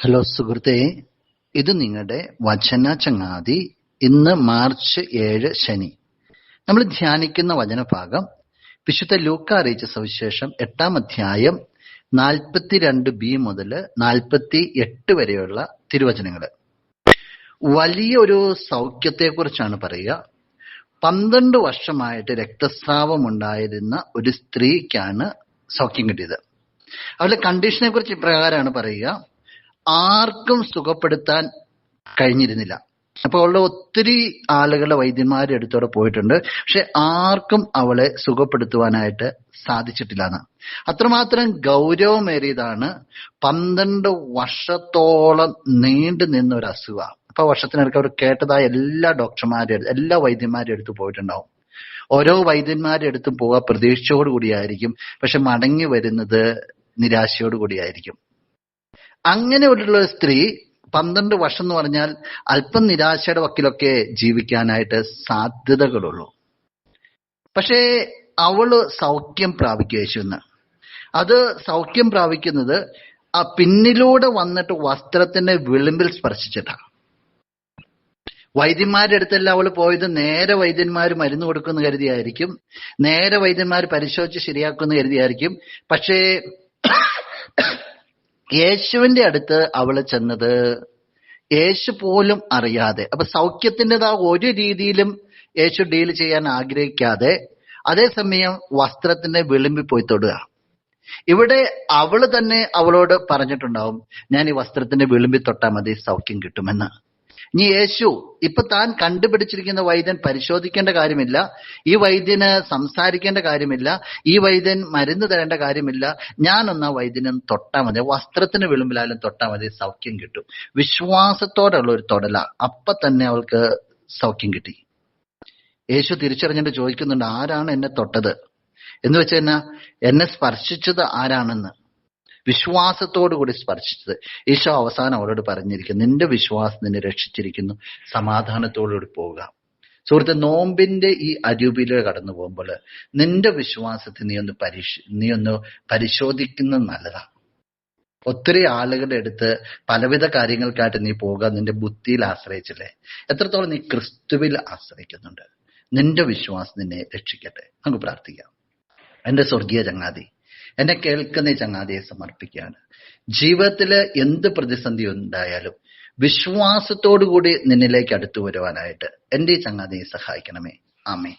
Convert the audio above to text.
Hello സുഹൃത്തേ, ഇത് നിങ്ങളുടെ വചന ചങ്ങാതി. ഇന്ന് മാർച്ച് 7 ശനി. നമ്മൾ ധ്യാനിക്കുന്ന വചനഭാഗം വിശുദ്ധ ലൂക്ക അറിയിച്ച സുവിശേഷം 8-ാം അധ്യായം 42b മുതൽ 48 വരെയുള്ള തിരുവചനങ്ങൾ. വലിയൊരു സൗഖ്യത്തെക്കുറിച്ചാണ് പറയുക. 12 വർഷമായിട്ട് രക്തസ്രാവം ഉണ്ടായിരുന്ന ഒരു സ്ത്രീക്കാണ് സൗഖ്യം കിട്ടിയത്. അവരുടെ കണ്ടീഷനെ കുറിച്ച് ഇപ്രകാരമാണ് പറയുക: ആർക്കും സുഖപ്പെടുത്താൻ കഴിഞ്ഞിരുന്നില്ല. അപ്പൊ അവളുടെ ഒത്തിരി ആളുകളുടെ വൈദ്യന്മാരുടെ അടുത്തോടെ പോയിട്ടുണ്ട്, പക്ഷെ ആർക്കും അവളെ സുഖപ്പെടുത്തുവാനായിട്ട് സാധിച്ചിട്ടില്ല എന്ന്. അത്രമാത്രം ഗൗരവമേറിയതാണ്. 12 വർഷത്തോളം നീണ്ടു നിന്ന ഒരു അസുഖമാണ്. അപ്പൊ വർഷത്തിനിടയ്ക്ക് അവർ കേട്ടതായ എല്ലാ ഡോക്ടർമാരുടെ എല്ലാ വൈദ്യന്മാരുടെ അടുത്ത് പോയിട്ടുണ്ടാവും. ഓരോ വൈദ്യന്മാരുടെ അടുത്തും പോവുക പ്രതീക്ഷയോട് കൂടിയായിരിക്കും, പക്ഷെ മടങ്ങി വരുന്നത് നിരാശയോട് കൂടിയായിരിക്കും. അങ്ങനെയുള്ള ഒരു സ്ത്രീ 12 വർഷം എന്ന് പറഞ്ഞാൽ അല്പം നിരാശയുടെ വക്കിലൊക്കെ ജീവിക്കാനായിട്ട് സാധ്യതകളുള്ളൂ. പക്ഷേ അവള് സൗഖ്യം പ്രാപിക്കുക യേശുവിന്. അത് സൗഖ്യം പ്രാപിക്കുന്നത് ആ പിന്നിലൂടെ വന്നിട്ട് വസ്ത്രത്തിന്റെ വിളിമ്പിൽ സ്പർശിച്ചിട്ടാണ്. വൈദ്യന്മാരുടെ അടുത്തല്ല അവള് പോയത്. നേരെ വൈദ്യന്മാർ മരുന്ന് കൊടുക്കുമെന്ന് കരുതിയായിരിക്കും, നേരെ വൈദ്യന്മാർ പരിശോധിച്ച് ശരിയാക്കുമെന്ന് കരുതിയായിരിക്കും. പക്ഷേ യേശുവിന്റെ അടുത്ത് അവള് ചെന്നത് യേശു പോലും അറിയാതെ. അപ്പൊ സൗഖ്യത്തിൻ്റെതാ ഒരു രീതിയിലും യേശു ഡീൽ ചെയ്യാൻ ആഗ്രഹിക്കാതെ അതേസമയം വസ്ത്രത്തിന്റെ വിളിമ്പിൽ പോയി തൊടുക. ഇവിടെ അവള് തന്നെ അവളോട് പറഞ്ഞിട്ടുണ്ടാവും, ഞാൻ ഈ വസ്ത്രത്തിന്റെ വിളിമ്പിൽ തൊട്ടാൽ മതി സൗഖ്യം കിട്ടുമെന്ന്. ഇനി യേശു ഇപ്പൊ താൻ കണ്ടുപിടിച്ചിരിക്കുന്ന വൈദ്യൻ പരിശോധിക്കേണ്ട കാര്യമില്ല, ഈ വൈദ്യന് സംസാരിക്കേണ്ട കാര്യമില്ല, ഈ വൈദ്യൻ മരുന്ന് തരേണ്ട കാര്യമില്ല. ഞാനൊന്നാ വൈദ്യനെ തൊട്ടാൽ മതി, വസ്ത്രത്തിന് വിളിമ്പിലായാലും തൊട്ടാൽ മതി, സൗഖ്യം കിട്ടും. വിശ്വാസത്തോടുള്ള ഒരു തൊടല. അപ്പൊ തന്നെ അവൾക്ക് സൗഖ്യം കിട്ടി. യേശു തിരിച്ചറിഞ്ഞിട്ട് ചോദിക്കുന്നുണ്ട്, ആരാണ് എന്നെ തൊട്ടത് എന്ന് വെച്ചാൽ എന്നെ സ്പർശിച്ചത് ആരാണെന്ന്. വിശ്വാസത്തോടു കൂടി സ്പർശിച്ചത്. ഈശോ അവസാനം അവളോട് പറഞ്ഞിരിക്കുന്നു, നിന്റെ വിശ്വാസം നിന്നെ രക്ഷിച്ചിരിക്കുന്നു, സമാധാനത്തോടുകൂടി പോവുക. സുഹൃത്തെ, നോമ്പിന്റെ ഈ അരൂപിയിലൂടെ കടന്നു പോകുമ്പോൾ നിന്റെ വിശ്വാസത്തെ നീ ഒന്ന് പരിശോധിക്കുന്നത് നല്ലതാണ്. ഒത്തിരി ആളുകളുടെ അടുത്ത് പലവിധ കാര്യങ്ങൾക്കായിട്ട് നീ പോവുക, നിന്റെ ബുദ്ധിയിൽ ആശ്രയിച്ചില്ലേ? എത്രത്തോളം നീ ക്രിസ്തുവിൽ ആശ്രയിക്കുന്നുണ്ട്? നിന്റെ വിശ്വാസം നിന്നെ രക്ഷിക്കട്ടെ. നമുക്ക് പ്രാർത്ഥിക്കാം. എന്റെ സ്വർഗീയ ചങ്ങാതി, എന്നെ കേൾക്കുന്ന ഈ ചങ്ങാതിയെ സമർപ്പിക്കുകയാണ്. ജീവിതത്തില് എന്ത് പ്രതിസന്ധി ഉണ്ടായാലും വിശ്വാസത്തോടു കൂടി നിന്നിലേക്ക് അടുത്തു വരുവാനായിട്ട് എന്റെ ഈ ചങ്ങാതിയെ സഹായിക്കണമേ. ആമേൻ.